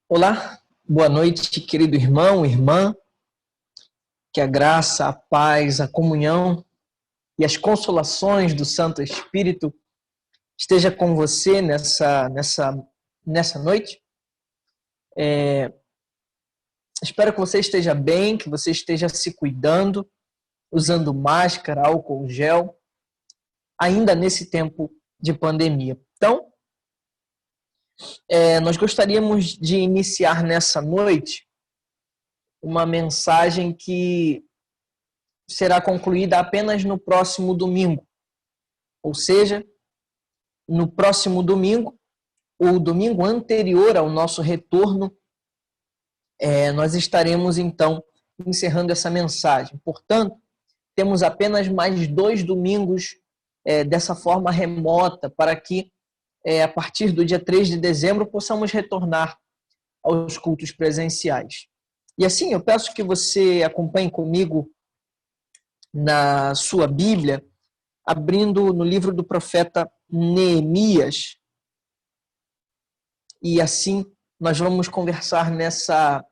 Olá, boa noite, querido irmão, irmã. Que a graça, a paz, a comunhão e as consolações do Santo Espírito esteja com você nessa noite. Espero que você esteja bem, que você esteja se cuidando, usando máscara, álcool gel, ainda nesse tempo de pandemia. Então, nós gostaríamos de iniciar nessa noite uma mensagem que será concluída apenas no próximo domingo. Ou seja, no próximo domingo, o domingo anterior ao nosso retorno, nós estaremos, então, encerrando essa mensagem. Portanto, temos apenas mais 2 domingos dessa forma remota, para que, a partir do dia 3 de dezembro, possamos retornar aos cultos presenciais. E assim, eu peço que você acompanhe comigo na sua Bíblia, abrindo no livro do profeta Neemias. E assim, nós vamos conversar nessa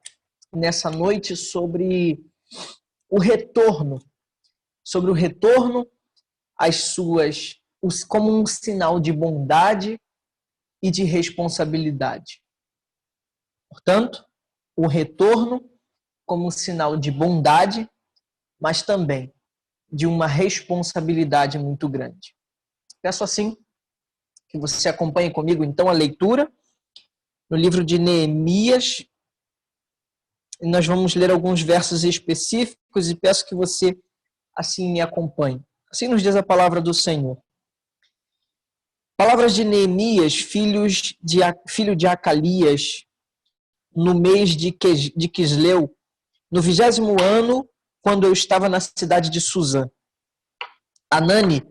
noite sobre o retorno, às suas, como um sinal de bondade e de responsabilidade. Portanto, o retorno como um sinal de bondade, mas também de uma responsabilidade muito grande. Peço assim que você acompanhe comigo, então, a leitura no livro de Neemias. Nós vamos ler alguns versos específicos e peço que você assim me acompanhe. Assim nos diz a palavra do Senhor. Palavras de Neemias, filho de Acalias, no mês de Quisleu, no 20º ano, quando eu estava na cidade de Suzã. Anani,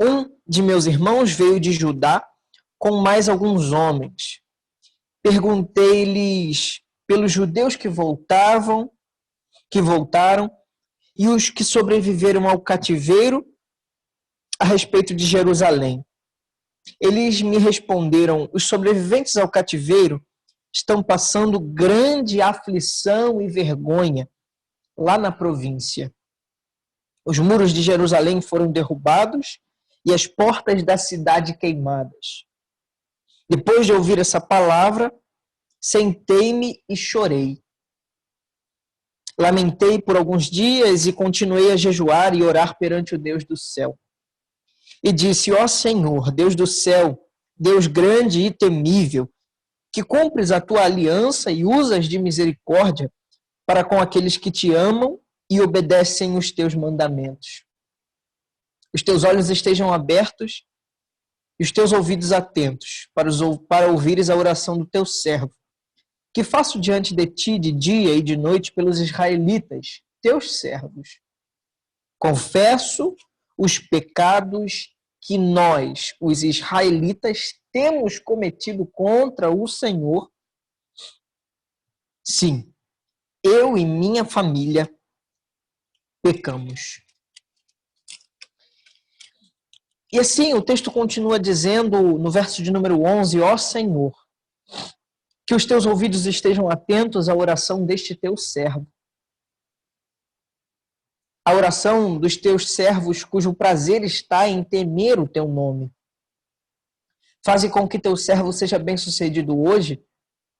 um de meus irmãos, veio de Judá com mais alguns homens. Perguntei-lhes pelos judeus que voltaram, e os que sobreviveram ao cativeiro a respeito de Jerusalém. Eles me responderam: os sobreviventes ao cativeiro estão passando grande aflição e vergonha lá na província. Os muros de Jerusalém foram derrubados e as portas da cidade queimadas. Depois de ouvir essa palavra, sentei-me e chorei. Lamentei por alguns dias e continuei a jejuar e orar perante o Deus do céu. E disse: ó Senhor, Deus do céu, Deus grande e temível, que cumpres a tua aliança e usas de misericórdia para com aqueles que te amam e obedecem os teus mandamentos. Os teus olhos estejam abertos e os teus ouvidos atentos para ouvires a oração do teu servo, que faço diante de ti de dia e de noite pelos israelitas, teus servos. Confesso os pecados que nós, os israelitas, temos cometido contra o Senhor. Sim, eu e minha família pecamos. E assim, o texto continua dizendo, no verso de número 11, ó Senhor, que os teus ouvidos estejam atentos à oração deste teu servo. A oração dos teus servos, cujo prazer está em temer o teu nome. Faze com que teu servo seja bem-sucedido hoje,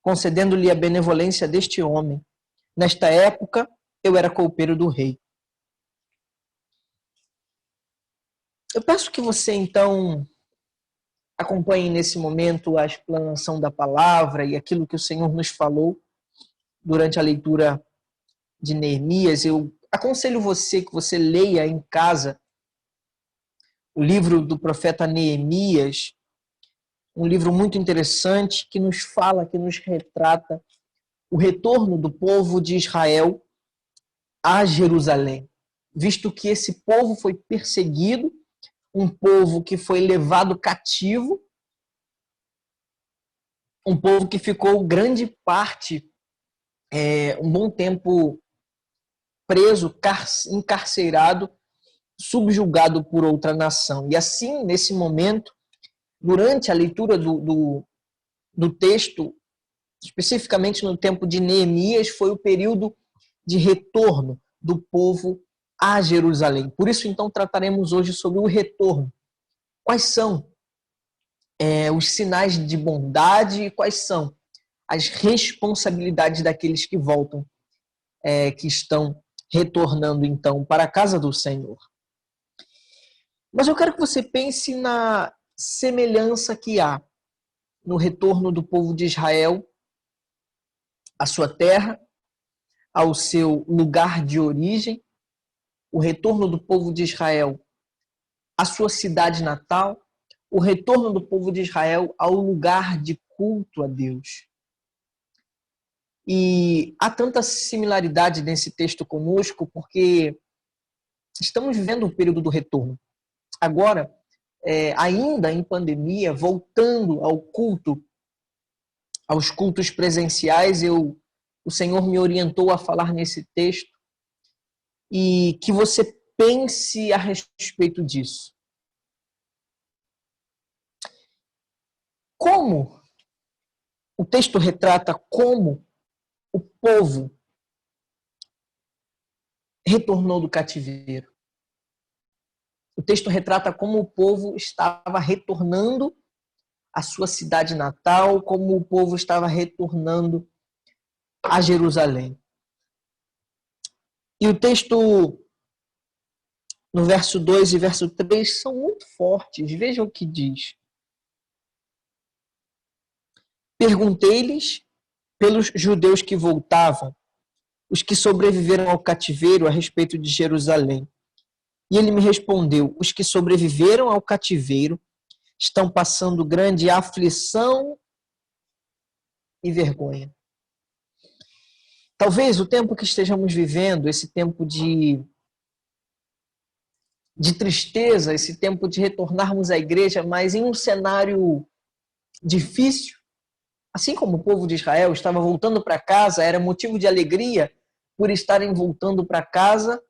concedendo-lhe a benevolência deste homem. Nesta época, eu era copeiro do rei. Eu peço que você, então, acompanhe nesse momento a explanação da palavra e aquilo que o Senhor nos falou durante a leitura de Neemias. Eu aconselho você que você leia em casa o livro do profeta Neemias, um livro muito interessante que nos fala, que nos retrata o retorno do povo de Israel a Jerusalém, visto que esse povo foi perseguido, um povo que foi levado cativo, um povo que ficou grande parte, um bom tempo preso, encarcerado, subjugado por outra nação. E assim, nesse momento, durante a leitura do texto especificamente no tempo de Neemias, foi o período de retorno do povo a Jerusalém. Por isso, então, trataremos hoje sobre o retorno. Quais são os sinais de bondade e quais são as responsabilidades daqueles que voltam, que estão retornando, então, para a casa do Senhor. Mas eu quero que você pense na semelhança que há no retorno do povo de Israel à sua terra, ao seu lugar de origem, o retorno do povo de Israel à sua cidade natal, o retorno do povo de Israel ao lugar de culto a Deus. E há tanta similaridade nesse texto conosco, porque estamos vivendo um período do retorno. Agora, ainda em pandemia, voltando ao culto, aos cultos presenciais, o Senhor me orientou a falar nesse texto e que você pense a respeito disso. Como o texto retrata como o povo retornou do cativeiro. O texto retrata como o povo estava retornando à sua cidade natal, como o povo estava retornando a Jerusalém. E o texto, no verso 2 e verso 3, são muito fortes. Vejam o que diz. Perguntei-lhes pelos judeus que voltavam, os que sobreviveram ao cativeiro, a respeito de Jerusalém. E ele me respondeu: os que sobreviveram ao cativeiro estão passando grande aflição e vergonha. Talvez o tempo que estejamos vivendo, esse tempo de tristeza, esse tempo de retornarmos à igreja, mas em um cenário difícil, assim como o povo de Israel estava voltando para casa, era motivo de alegria por estarem voltando para casa,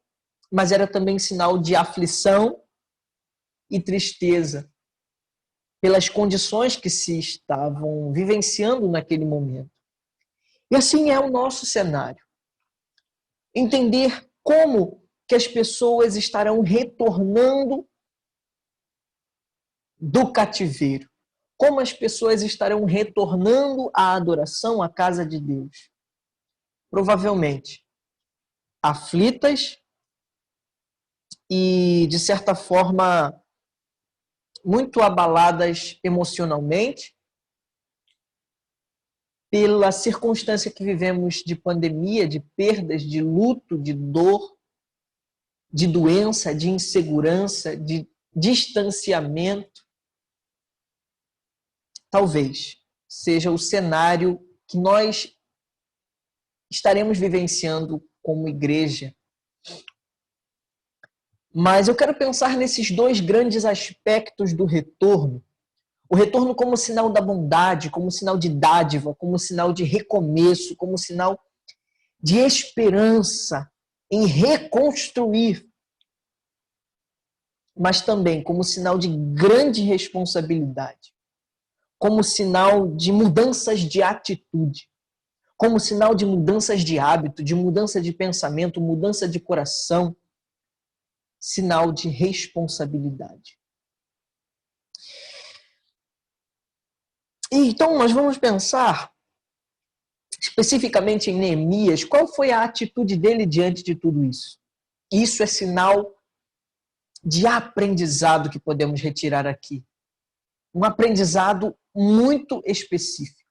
mas era também sinal de aflição e tristeza pelas condições que se estavam vivenciando naquele momento. E assim é o nosso cenário. Entender como que as pessoas estarão retornando do cativeiro. Como as pessoas estarão retornando à adoração, à casa de Deus. Provavelmente aflitas e, de certa forma, muito abaladas emocionalmente pela circunstância que vivemos de pandemia, de perdas, de luto, de dor, de doença, de insegurança, de distanciamento. Talvez seja o cenário que nós estaremos vivenciando como igreja. Mas eu quero pensar nesses dois grandes aspectos do retorno. O retorno como sinal da bondade, como sinal de dádiva, como sinal de recomeço, como sinal de esperança em reconstruir, mas também como sinal de grande responsabilidade, como sinal de mudanças de atitude, como sinal de mudanças de hábito, de mudança de pensamento, mudança de coração, sinal de responsabilidade. E então nós vamos pensar especificamente em Neemias, qual foi a atitude dele diante de tudo isso? Isso é sinal de aprendizado que podemos retirar aqui. Um aprendizado muito específico.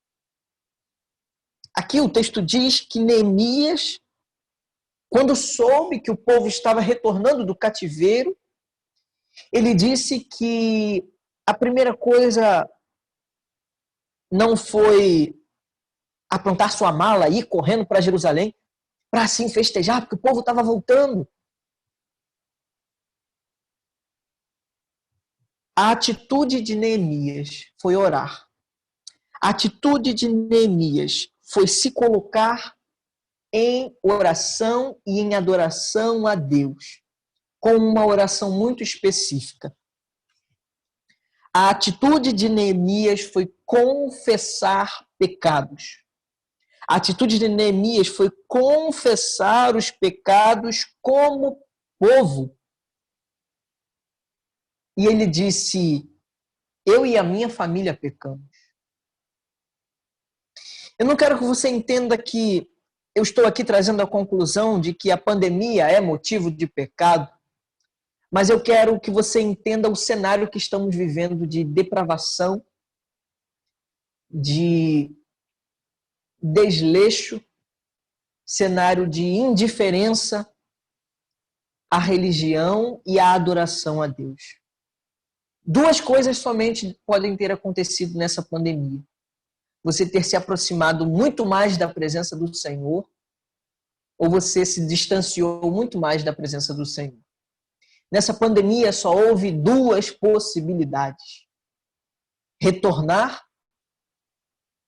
Aqui o texto diz que Neemias, quando soube que o povo estava retornando do cativeiro, ele disse que a primeira coisa não foi aprontar sua mala e ir correndo para Jerusalém para assim festejar, porque o povo estava voltando. A atitude de Neemias foi orar. A atitude de Neemias foi se colocar em oração e em adoração a Deus, com uma oração muito específica. A atitude de Neemias foi confessar pecados. A atitude de Neemias foi confessar os pecados como povo. E ele disse: eu e a minha família pecamos. Eu não quero que você entenda que eu estou aqui trazendo a conclusão de que a pandemia é motivo de pecado, mas eu quero que você entenda o cenário que estamos vivendo de depravação, de desleixo, cenário de indiferença à religião e à adoração a Deus. Duas coisas somente podem ter acontecido nessa pandemia. Você ter se aproximado muito mais da presença do Senhor, ou você se distanciou muito mais da presença do Senhor. Nessa pandemia só houve duas possibilidades: retornar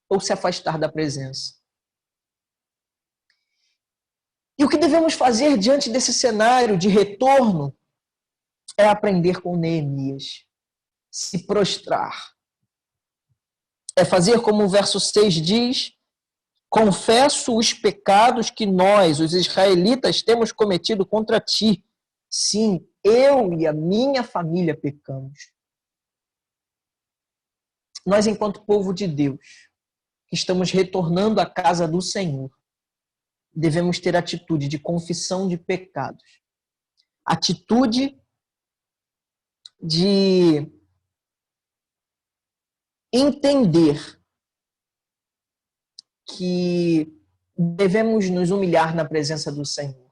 ou se afastar da presença. E o que devemos fazer diante desse cenário de retorno é aprender com Neemias, se prostrar. É fazer como o verso 6 diz: confesso os pecados que nós, os israelitas, temos cometido contra ti. Sim, eu e a minha família pecamos. Nós, enquanto povo de Deus, que estamos retornando à casa do Senhor, devemos ter atitude de confissão de pecados. Atitude de entender que devemos nos humilhar na presença do Senhor.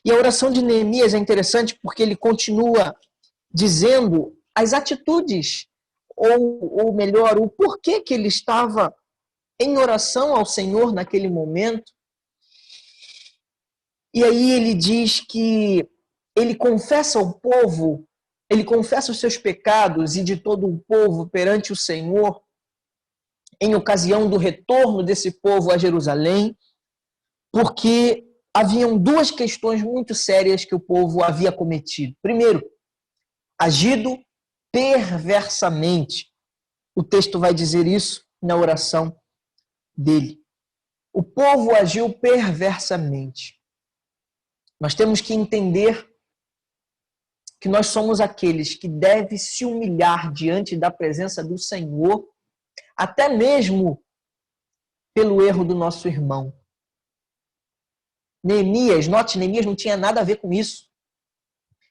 E a oração de Neemias é interessante porque ele continua dizendo as atitudes, ou melhor, o porquê que ele estava em oração ao Senhor naquele momento. E aí ele diz que ele confessa ao povo, ele confessa os seus pecados e de todo o povo perante o Senhor, em ocasião do retorno desse povo a Jerusalém, porque haviam duas questões muito sérias que o povo havia cometido. Primeiro, agido perversamente. O texto vai dizer isso na oração dele. O povo agiu perversamente. Nós temos que entender que nós somos aqueles que devem se humilhar diante da presença do Senhor, até mesmo pelo erro do nosso irmão. Neemias, note, Neemias não tinha nada a ver com isso.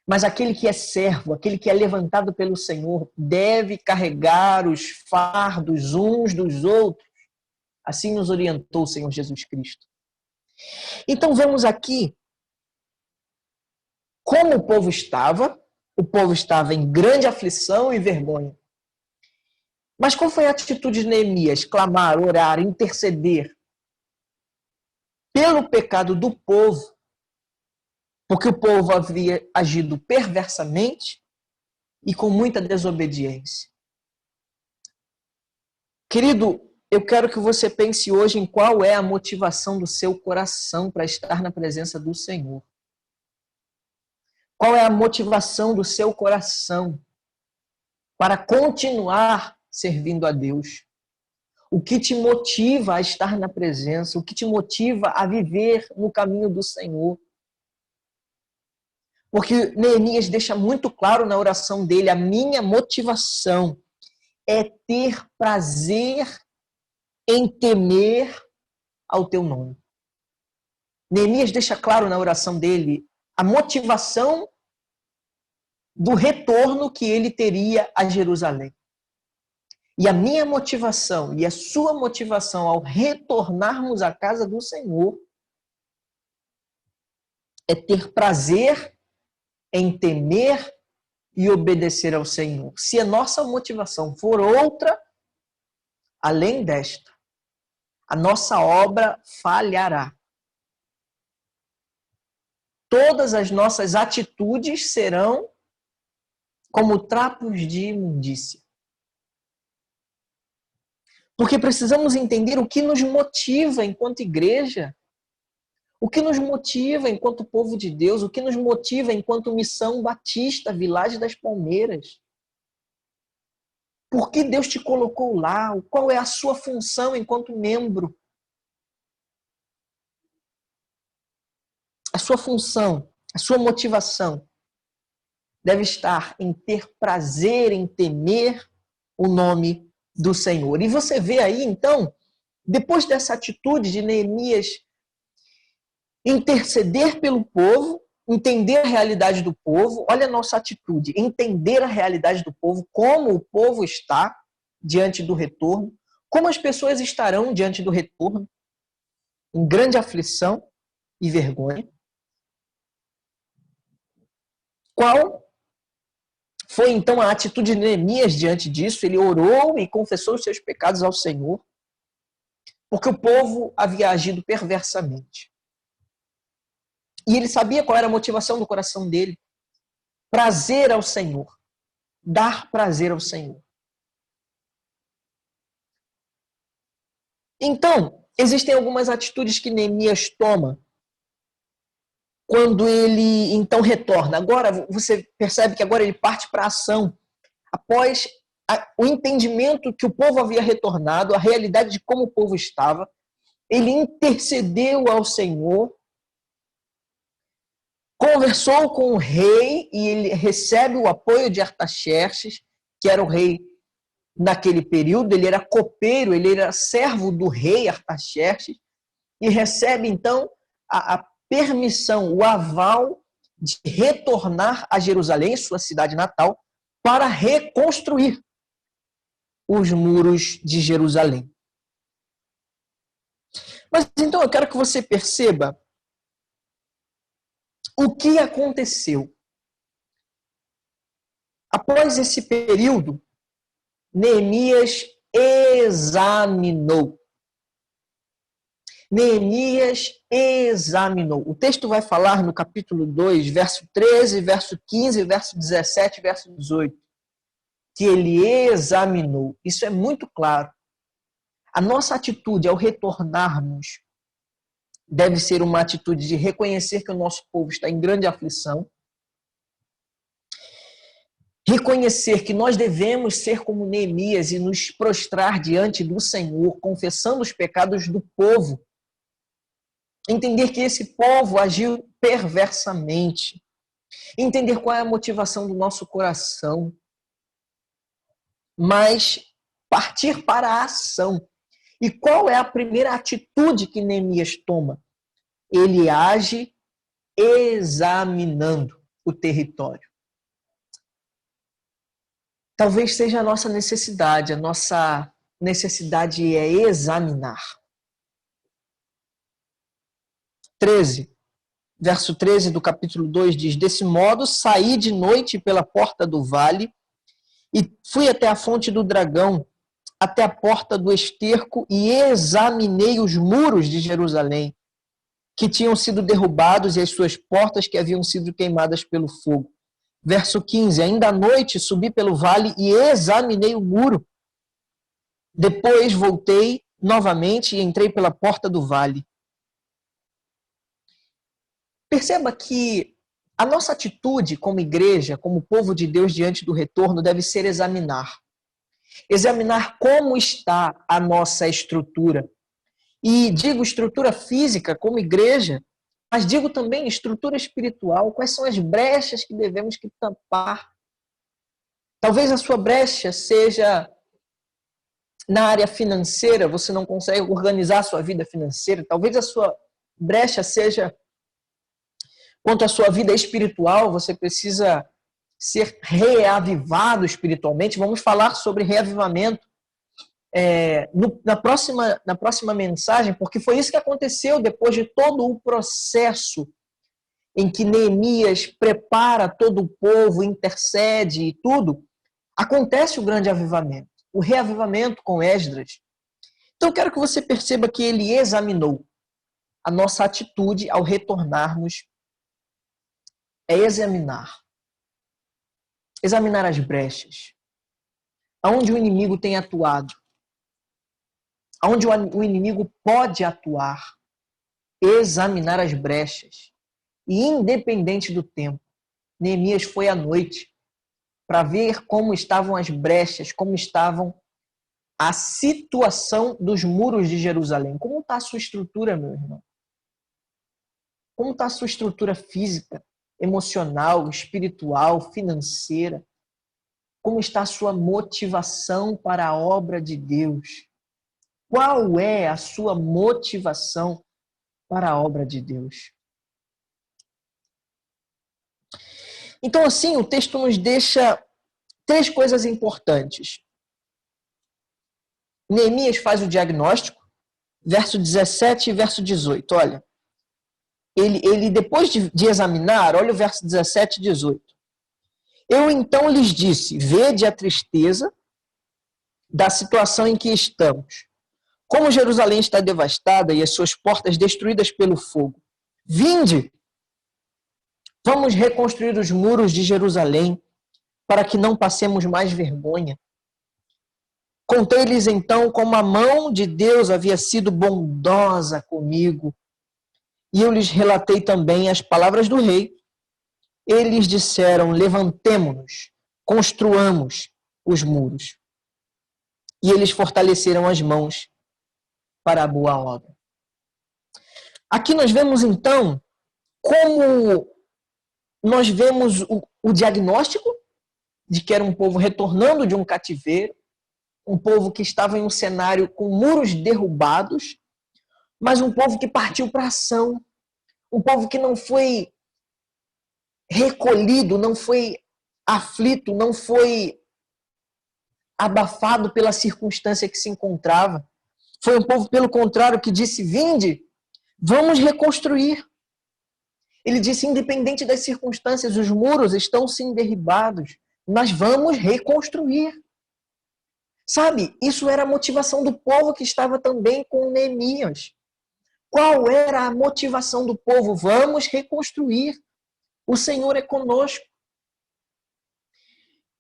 Mas aquele que é servo, aquele que é levantado pelo Senhor, deve carregar os fardos uns dos outros. Assim nos orientou o Senhor Jesus Cristo. Então vemos aqui como o povo estava em grande aflição e vergonha. Mas qual foi a atitude de Neemias? Clamar, orar, interceder pelo pecado do povo, porque o povo havia agido perversamente e com muita desobediência. Querido, eu quero que você pense hoje em qual é a motivação do seu coração para estar na presença do Senhor. Qual é a motivação do seu coração para continuar servindo a Deus? O que te motiva a estar na presença? O que te motiva a viver no caminho do Senhor? Porque Neemias deixa muito claro na oração dele: a minha motivação é ter prazer em temer ao teu nome. Neemias deixa claro na oração dele a motivação do retorno que ele teria a Jerusalém. E a minha motivação e a sua motivação ao retornarmos à casa do Senhor é ter prazer em temer e obedecer ao Senhor. Se a nossa motivação for outra, além desta, a nossa obra falhará. Todas as nossas atitudes serão como trapos de imundícia. Porque precisamos entender o que nos motiva enquanto igreja, o que nos motiva enquanto povo de Deus, o que nos motiva enquanto Missão Batista, Vilagem das Palmeiras. Por que Deus te colocou lá? Qual é a sua função enquanto membro? a sua função, a sua motivação deve estar em ter prazer em temer o nome do Senhor. E você vê aí, então, depois dessa atitude de Neemias interceder pelo povo, entender a realidade do povo, olha a nossa atitude, entender a realidade do povo, como o povo está diante do retorno, como as pessoas estarão diante do retorno, em grande aflição e vergonha. Qual foi então a atitude de Neemias diante disso? Ele orou e confessou os seus pecados ao Senhor, porque o povo havia agido perversamente. E ele sabia qual era a motivação do coração dele. Prazer ao Senhor. Dar prazer ao Senhor. Então, existem algumas atitudes que Neemias toma quando ele então retorna. Agora, você percebe que agora ele parte para a ação. Após o entendimento que o povo havia retornado, a realidade de como o povo estava, ele intercedeu ao Senhor, conversou com o rei e ele recebe o apoio de Artaxerxes, que era o rei naquele período. Ele era copeiro, ele era servo do rei Artaxerxes, e recebe então a permissão, o aval de retornar a Jerusalém, sua cidade natal, para reconstruir os muros de Jerusalém. Mas então eu quero que você perceba o que aconteceu. Após esse período, Neemias examinou. Neemias examinou. O texto vai falar no capítulo 2, verso 13, verso 15, verso 17, verso 18, que ele examinou. Isso é muito claro. A nossa atitude ao retornarmos deve ser uma atitude de reconhecer que o nosso povo está em grande aflição, reconhecer que nós devemos ser como Neemias e nos prostrar diante do Senhor, confessando os pecados do povo, entender que esse povo agiu perversamente, entender qual é a motivação do nosso coração, mas partir para a ação. E qual é a primeira atitude que Neemias toma? Ele age examinando o território. Talvez seja a nossa necessidade é examinar. 13, verso 13 do capítulo 2 diz: desse modo saí de noite pela porta do vale e fui até a fonte do dragão, até a porta do esterco, e examinei os muros de Jerusalém, que tinham sido derrubados, e as suas portas que haviam sido queimadas pelo fogo. Verso 15, ainda à noite subi pelo vale e examinei o muro. Depois voltei novamente e entrei pela porta do vale. Perceba que a nossa atitude como igreja, como povo de Deus diante do retorno, deve ser examinar. Examinar como está a nossa estrutura. E digo estrutura física como igreja, mas digo também estrutura espiritual. Quais são as brechas que devemos que tampar? Talvez a sua brecha seja na área financeira, você não consegue organizar a sua vida financeira. Talvez a sua brecha seja quanto à sua vida espiritual, você precisa ser reavivado espiritualmente. Vamos falar sobre reavivamento na próxima mensagem, porque foi isso que aconteceu depois de todo o processo em que Neemias prepara todo o povo, intercede e tudo. Acontece o grande avivamento, o reavivamento com Esdras. Então eu quero que você perceba que ele examinou a nossa atitude ao retornarmos. É examinar as brechas, aonde o inimigo tem atuado, aonde o inimigo pode atuar, examinar as brechas. E independente do tempo, Neemias foi à noite para ver como estavam as brechas, como estavam a situação dos muros de Jerusalém. Como está a sua estrutura, meu irmão? Como está a sua estrutura física, emocional, espiritual, financeira? Como está a sua motivação para a obra de Deus? Qual é a sua motivação para a obra de Deus? Então, assim, o texto nos deixa 3 coisas importantes. Neemias faz o diagnóstico, verso 17 e verso 18. Olha, ele depois de examinar, olha o verso 17 e 18. Eu então lhes disse, vede a tristeza da situação em que estamos. Como Jerusalém está devastada e as suas portas destruídas pelo fogo. Vinde, vamos reconstruir os muros de Jerusalém para que não passemos mais vergonha. Contei-lhes então como a mão de Deus havia sido bondosa comigo. E eu lhes relatei também as palavras do rei. Eles disseram, levantemo-nos, construamos os muros. E eles fortaleceram as mãos para a boa obra. Aqui nós vemos então como nós vemos o diagnóstico de que era um povo retornando de um cativeiro, um povo que estava em um cenário com muros derrubados, mas um povo que partiu para a ação, um povo que não foi recolhido, não foi aflito, não foi abafado pela circunstância que se encontrava. Foi um povo, pelo contrário, que disse, vinde, vamos reconstruir. Ele disse, independente das circunstâncias, os muros estão sim derribados, nós vamos reconstruir. Sabe, isso era a motivação do povo que estava também com Neemias. Qual era a motivação do povo? Vamos reconstruir. O Senhor é conosco.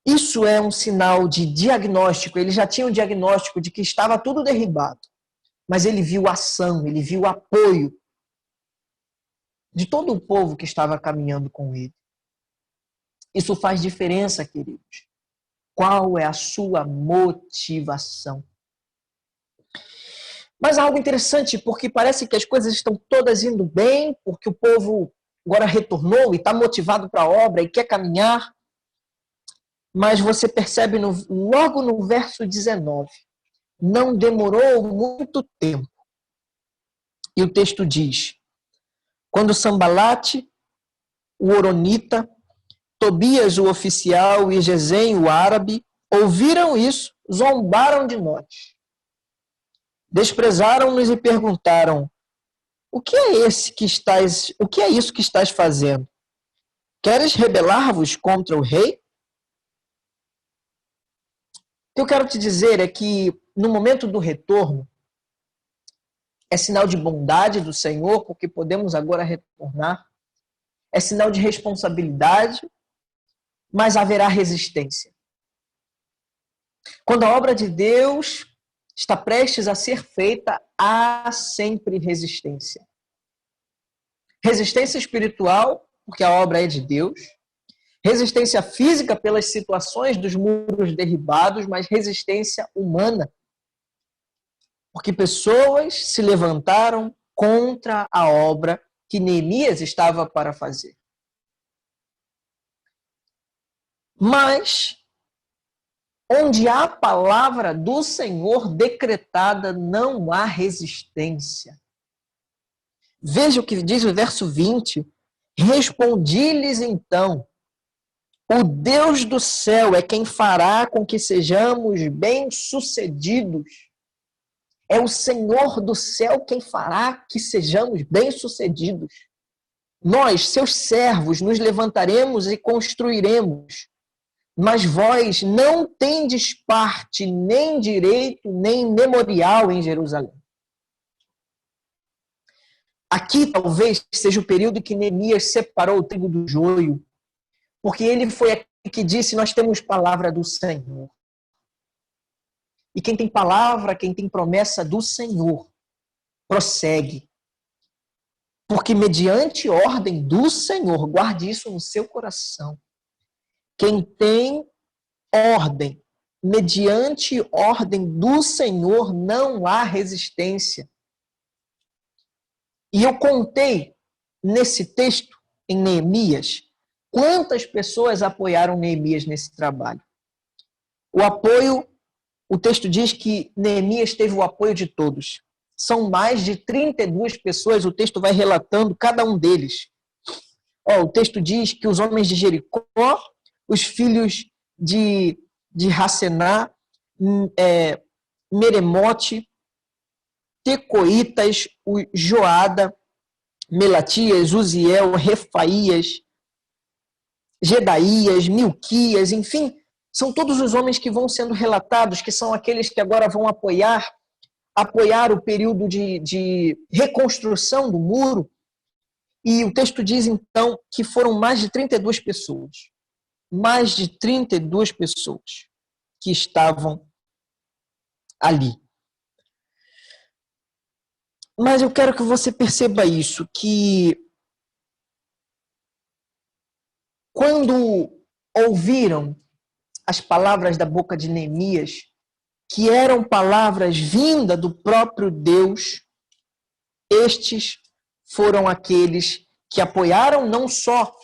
Isso é um sinal de diagnóstico. Ele já tinha um diagnóstico de que estava tudo derribado. Mas ele viu ação, ele viu apoio de todo o povo que estava caminhando com ele. Isso faz diferença, queridos. Qual é a sua motivação? Mas algo interessante, porque parece que as coisas estão todas indo bem, porque o povo agora retornou e está motivado para a obra e quer caminhar. Mas você percebe logo no verso 19, não demorou muito tempo. E o texto diz, quando Sambalate, o horonita, Tobias, o oficial, e Gesem, o árabe, ouviram isso, zombaram de nós. Desprezaram-nos e perguntaram, o que é isso que estás fazendo? Queres rebelar-vos contra o rei? O que eu quero te dizer é que no momento do retorno, é sinal de bondade do Senhor, porque podemos agora retornar. É sinal de responsabilidade, mas haverá resistência. Quando a obra de Deus está prestes a ser feita, há sempre resistência. Resistência espiritual, porque a obra é de Deus. Resistência física pelas situações dos muros derribados, mas resistência humana. Porque pessoas se levantaram contra a obra que Neemias estava para fazer. Mas, onde há a palavra do Senhor decretada, não há resistência. Veja o que diz o verso 20. Respondi-lhes então, o Deus do céu é quem fará com que sejamos bem-sucedidos. É o Senhor do céu quem fará que sejamos bem-sucedidos. Nós, seus servos, nos levantaremos e construiremos. Mas vós não tendes parte, nem direito, nem memorial em Jerusalém. Aqui talvez seja o período que Neemias separou o trigo do joio, porque ele foi aquele que disse, nós temos palavra do Senhor. E quem tem palavra, quem tem promessa do Senhor, prossegue. Porque mediante ordem do Senhor, guarde isso no seu coração. Quem tem ordem, mediante ordem do Senhor, não há resistência. E eu contei nesse texto, em Neemias, quantas pessoas apoiaram Neemias nesse trabalho? O texto diz que Neemias teve o apoio de todos. São mais de 32 pessoas, o texto vai relatando cada um deles. O texto diz que os homens de Jericó, os filhos de Racená, Meremote, Tecoitas, o Joada, Melatias, Uziel, Refaías, Gedaías, Milquias, enfim, são todos os homens que vão sendo relatados, que são aqueles que agora vão apoiar o período de reconstrução do muro. E o texto diz, então, que foram mais de 32 pessoas. Mais de 32 pessoas que estavam ali. Mas eu quero que você perceba isso, que quando ouviram as palavras da boca de Neemias, que eram palavras vindas do próprio Deus, estes foram aqueles que apoiaram, não só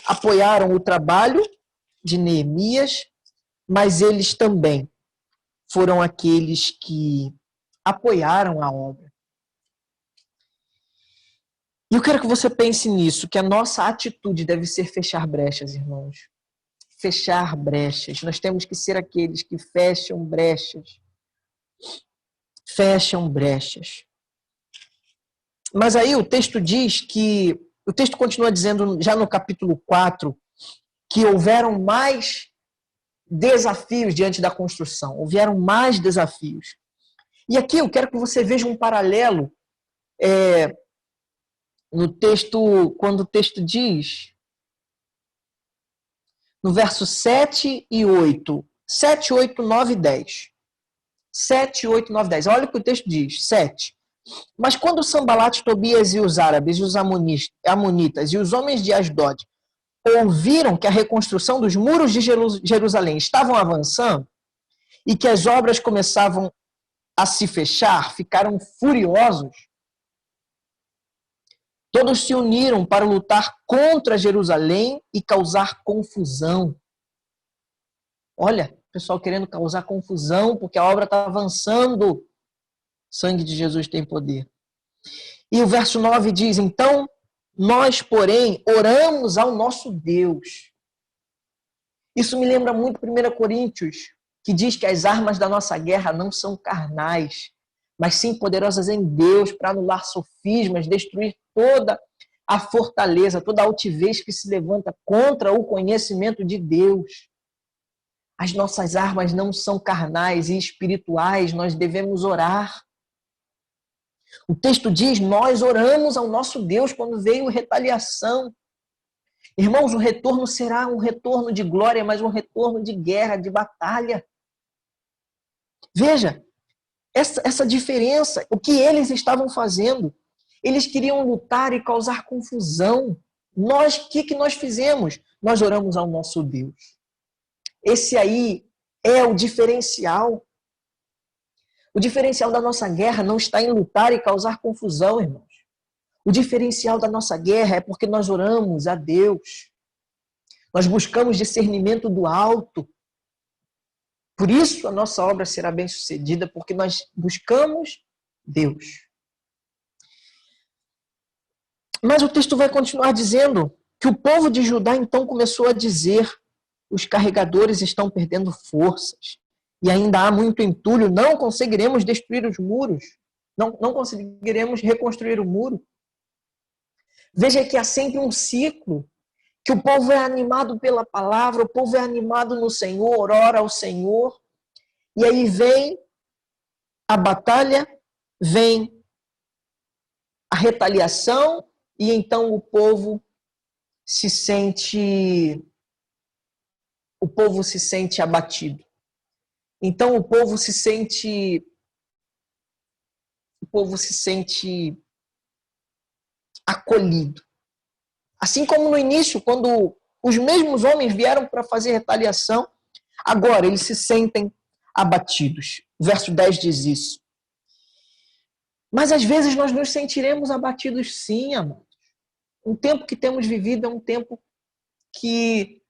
apoiaram o trabalho de Neemias, mas eles também foram aqueles que apoiaram a obra. E eu quero que você pense nisso, que a nossa atitude deve ser fechar brechas, irmãos. Fechar brechas. Nós temos que ser aqueles que fecham brechas. Fecham brechas. Mas aí o texto diz que, o texto continua dizendo já no capítulo 4, que houveram mais desafios diante da construção. Houveram mais desafios. E aqui eu quero que você veja um paralelo no texto, quando o texto diz, no verso 7 e 8. 7, 8, 9 e 10. 7, 8, 9 e 10. Olha o que o texto diz. 7. Mas quando Sambalate, Tobias e os árabes, e os amonitas e os homens de Asdod ouviram que a reconstrução dos muros de Jerusalém estavam avançando e que as obras começavam a se fechar, ficaram furiosos. Todos se uniram para lutar contra Jerusalém e causar confusão. Olha, o pessoal querendo causar confusão porque a obra está avançando. O sangue de Jesus tem poder. E o verso 9 diz, então, nós, porém, oramos ao nosso Deus. Isso me lembra muito 1 Coríntios, que diz que as armas da nossa guerra não são carnais, mas sim poderosas em Deus para anular sofismas, destruir toda a fortaleza, toda a altivez que se levanta contra o conhecimento de Deus. As nossas armas não são carnais e espirituais, nós devemos orar. O texto diz, nós oramos ao nosso Deus quando veio retaliação. Irmãos, o retorno será um retorno de glória, mas um retorno de guerra, de batalha. Veja, essa diferença, o que eles estavam fazendo, eles queriam lutar e causar confusão. Nós, o que nós fizemos? Nós oramos ao nosso Deus. Esse aí é o diferencial. O diferencial da nossa guerra não está em lutar e causar confusão, irmãos. O diferencial da nossa guerra é porque nós oramos a Deus. Nós buscamos discernimento do alto. Por isso a nossa obra será bem-sucedida, porque nós buscamos Deus. Mas o texto vai continuar dizendo que o povo de Judá então começou a dizer, os carregadores estão perdendo forças e ainda há muito entulho, não conseguiremos destruir os muros, não conseguiremos reconstruir o muro. Veja que há sempre um ciclo, que o povo é animado pela palavra, o povo é animado no Senhor, ora ao Senhor, e aí vem a batalha, vem a retaliação, e então o povo se sente abatido. Então o povo se sente acolhido. Assim como no início, quando os mesmos homens vieram para fazer retaliação, agora eles se sentem abatidos. O verso 10 diz isso. Mas às vezes nós nos sentiremos abatidos sim, amados. Um tempo que temos vivido é um tempo que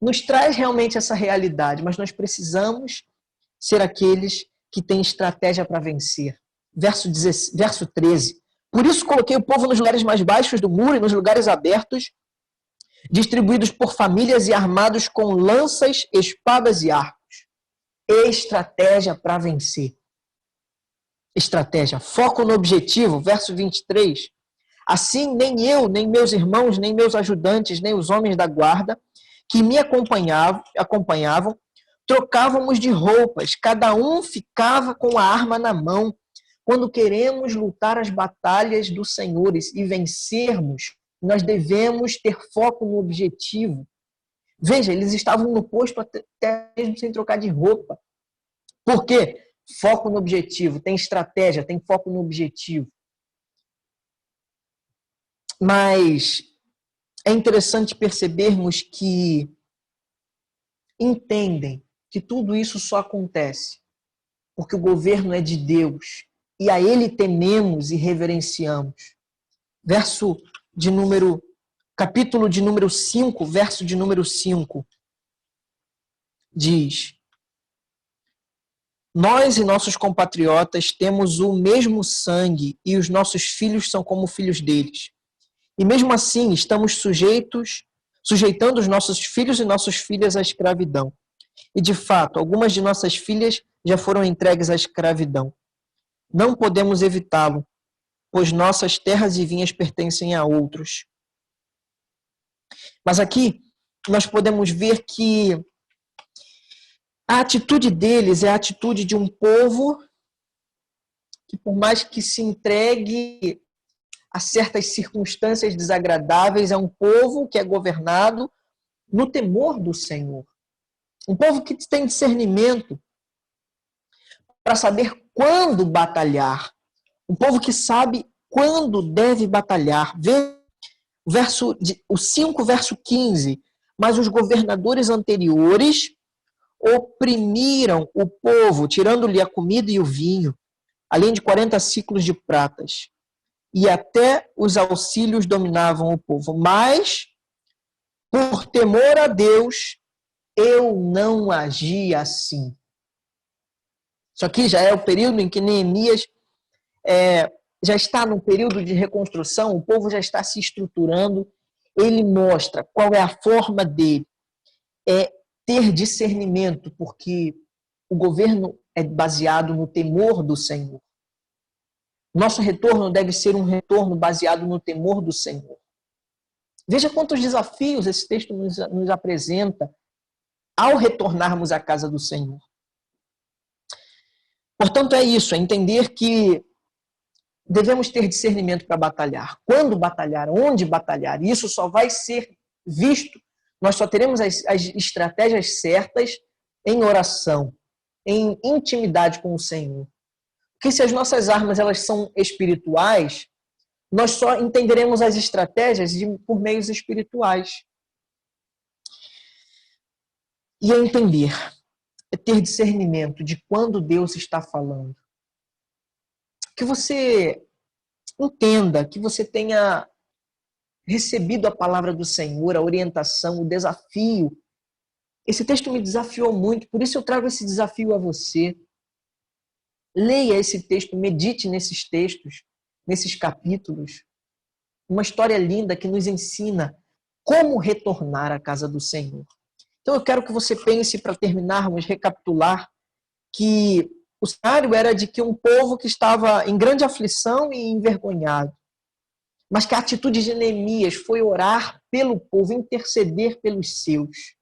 nos traz realmente essa realidade, mas nós precisamos ser aqueles que têm estratégia para vencer. Verso 13. Por isso coloquei o povo nos lugares mais baixos do muro e nos lugares abertos, distribuídos por famílias e armados com lanças, espadas e arcos. Estratégia para vencer. Estratégia, foco no objetivo, verso 23. Assim, nem eu, nem meus irmãos, nem meus ajudantes, nem os homens da guarda que me acompanhavam, trocávamos de roupas, cada um ficava com a arma na mão. Quando queremos lutar as batalhas do Senhor e vencermos, nós devemos ter foco no objetivo. Veja, eles estavam no posto até mesmo sem trocar de roupa. Por quê? Foco no objetivo, tem estratégia, tem foco no objetivo. Mas é interessante percebermos que entendem que tudo isso só acontece porque o governo é de Deus e a Ele tememos e reverenciamos. Capítulo de número 5, verso de número 5, diz: nós e nossos compatriotas temos o mesmo sangue e os nossos filhos são como filhos deles. E mesmo assim estamos sujeitando os nossos filhos e nossas filhas à escravidão. E de fato, algumas de nossas filhas já foram entregues à escravidão. Não podemos evitá-lo, pois nossas terras e vinhas pertencem a outros. Mas aqui nós podemos ver que a atitude deles é a atitude de um povo que, por mais que se entregue a certas circunstâncias desagradáveis, é um povo que é governado no temor do Senhor. Um povo que tem discernimento para saber quando batalhar. Um povo que sabe quando deve batalhar. Vê o 5, verso 15. Mas os governadores anteriores oprimiram o povo, tirando-lhe a comida e o vinho, além de 40 ciclos de pratas. E até os auxílios dominavam o povo. Mas, por temor a Deus, eu não agi assim. Isso aqui já é o período em que Neemias já está no período de reconstrução, o povo já está se estruturando. Ele mostra qual é a forma dele. É ter discernimento, porque o governo é baseado no temor do Senhor. Nosso retorno deve ser um retorno baseado no temor do Senhor. Veja quantos desafios esse texto nos apresenta ao retornarmos à casa do Senhor. Portanto, é isso, é entender que devemos ter discernimento para batalhar. Quando batalhar, onde batalhar. E isso só vai ser visto, nós só teremos as estratégias certas em oração, em intimidade com o Senhor. Porque se as nossas armas elas são espirituais, nós só entenderemos as estratégias por meios espirituais. E é entender, é ter discernimento de quando Deus está falando. Que você entenda, que você tenha recebido a palavra do Senhor, a orientação, o desafio. Esse texto me desafiou muito, por isso eu trago esse desafio a você. Leia esse texto, medite nesses textos, nesses capítulos. Uma história linda que nos ensina como retornar à casa do Senhor. Então eu quero que você pense, para terminarmos, recapitular, que o cenário era de que um povo que estava em grande aflição e envergonhado, mas que a atitude de Neemias foi orar pelo povo, interceder pelos seus.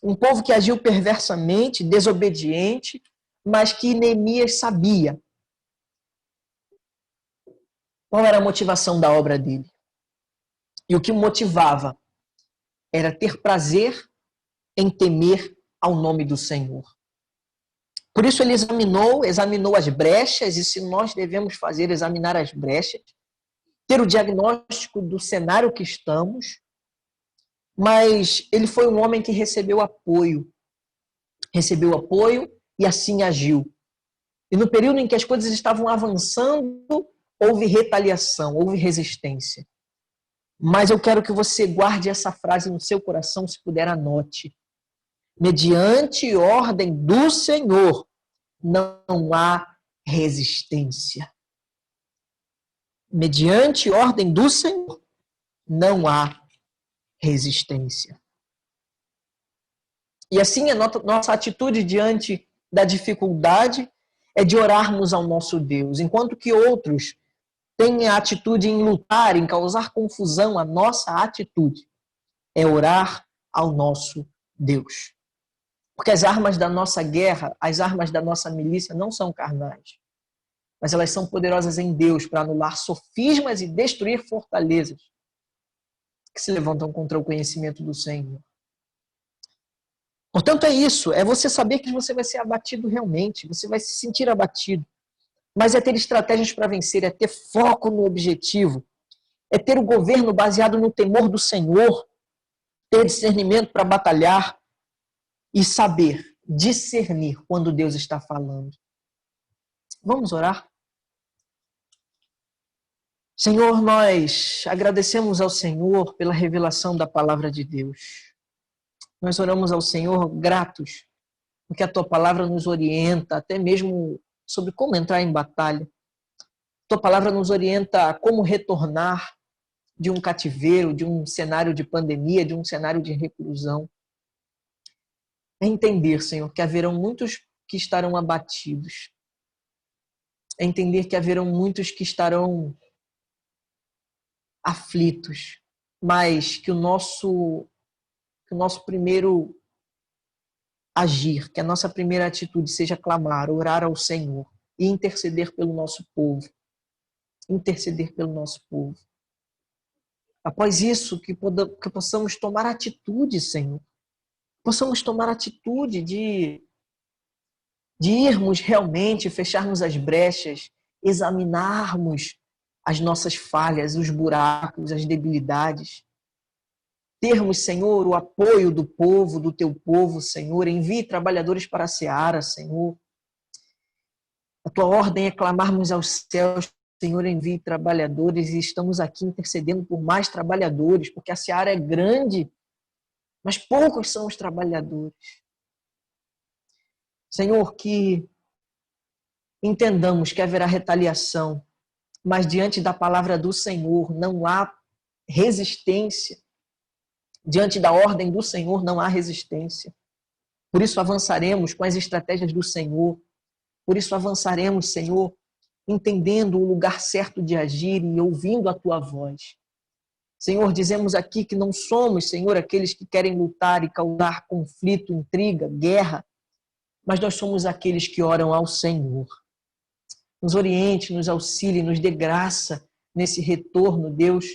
Um povo que agiu perversamente, desobediente, mas que Neemias sabia qual era a motivação da obra dele. E o que o motivava era ter prazer em temer ao nome do Senhor. Por isso ele examinou as brechas, e se nós devemos fazer, examinar as brechas, ter o diagnóstico do cenário que estamos, mas ele foi um homem que recebeu apoio e assim agiu. E no período em que as coisas estavam avançando, houve retaliação, houve resistência. Mas eu quero que você guarde essa frase no seu coração, se puder, anote. Mediante ordem do Senhor, não há resistência. Mediante ordem do Senhor, não há resistência. E assim, a nossa atitude diante da dificuldade é de orarmos ao nosso Deus. Enquanto que outros têm a atitude em lutar, em causar confusão, a nossa atitude é orar ao nosso Deus. Porque as armas da nossa guerra, as armas da nossa milícia não são carnais, mas elas são poderosas em Deus para anular sofismas e destruir fortalezas que se levantam contra o conhecimento do Senhor. Portanto, é isso, é você saber que você vai ser abatido realmente, você vai se sentir abatido, mas é ter estratégias para vencer, é ter foco no objetivo, é ter o governo baseado no temor do Senhor, ter discernimento para batalhar e saber discernir quando Deus está falando. Vamos orar? Senhor, nós agradecemos ao Senhor pela revelação da palavra de Deus. Nós oramos ao Senhor gratos, porque a tua palavra nos orienta, até mesmo sobre como entrar em batalha. A tua palavra nos orienta a como retornar de um cativeiro, de um cenário de pandemia, de um cenário de reclusão. É entender, Senhor, que haverão muitos que estarão abatidos. É entender que haverão muitos que estarão aflitos, mas que o nosso primeiro agir, que a nossa primeira atitude seja clamar, orar ao Senhor e interceder pelo nosso povo. Interceder pelo nosso povo. Após isso, que possamos tomar atitude, Senhor. Possamos tomar atitude de irmos realmente, fecharmos as brechas, examinarmos as nossas falhas, os buracos, as debilidades. Termos, Senhor, o apoio do povo, do teu povo, Senhor. Envie trabalhadores para a seara, Senhor. A tua ordem é clamarmos aos céus, Senhor, envie trabalhadores, e estamos aqui intercedendo por mais trabalhadores, porque a seara é grande, mas poucos são os trabalhadores. Senhor, que entendamos que haverá retaliação, mas diante da palavra do Senhor não há resistência. Diante da ordem do Senhor não há resistência. Por isso avançaremos com as estratégias do Senhor. Por isso avançaremos, Senhor, entendendo o lugar certo de agir e ouvindo a tua voz. Senhor, dizemos aqui que não somos, Senhor, aqueles que querem lutar e causar conflito, intriga, guerra, mas nós somos aqueles que oram ao Senhor. Nos oriente, nos auxilie, nos dê graça nesse retorno, Deus,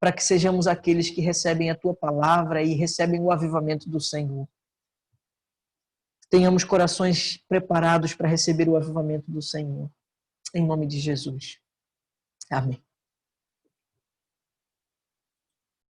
para que sejamos aqueles que recebem a tua palavra e recebem o avivamento do Senhor. Tenhamos corações preparados para receber o avivamento do Senhor. Em nome de Jesus. Amém.